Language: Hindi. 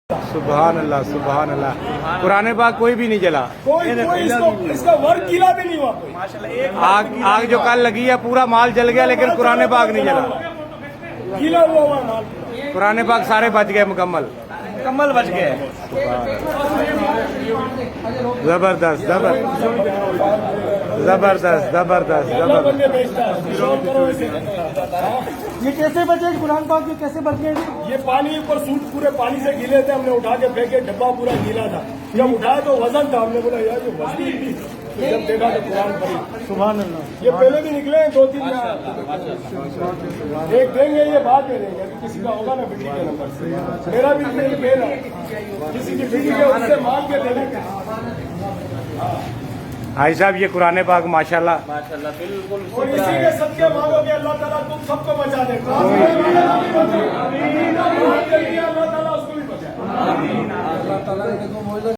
सुभान अल्लाह सुभान अल्लाह। कुरान पाक कोई भी नहीं जला, इसका वर्क गीला भी नहीं हुआ कोई। आग जो कल लगी है पूरा माल जल गया, लेकिन कुरान पाक नहीं जला। गीला हुआ हुआ माल, कुरान पाक सारे बच गए, मुकम्मल बच गए। जबरदस्त जबरदस्त जबरदस्त जबरदस्त जबरदस्त। ये कैसे बचे कुरान पाक, ये कैसे बच गए? ये पानी ऊपर सूट पूरे पानी से गीले थे, हमने उठा के फेंके, डब्बा पूरा गीला था। जब उठाया तो वजन था, हमने बोला यार ये वजन भी, जब देखा तो कुरान पड़ी। सुभान अल्लाह। ये पहले भी निकले हैं 2-3 एक देंगे, ये बाद में देंगे। अभी किसी का होगा ना बिल्ली के नंबर से, मेरा भी मेल है, किसी की बिल्ली के उससे मांग के देने। भाई साहब ये कुरान पाक माशाल्लाह बिल्कुल। और इसी के सत्य मांगोगे अल्लाह ताला तुम सबको बचा दे। अल्लाह ताला उसको भी बचाए।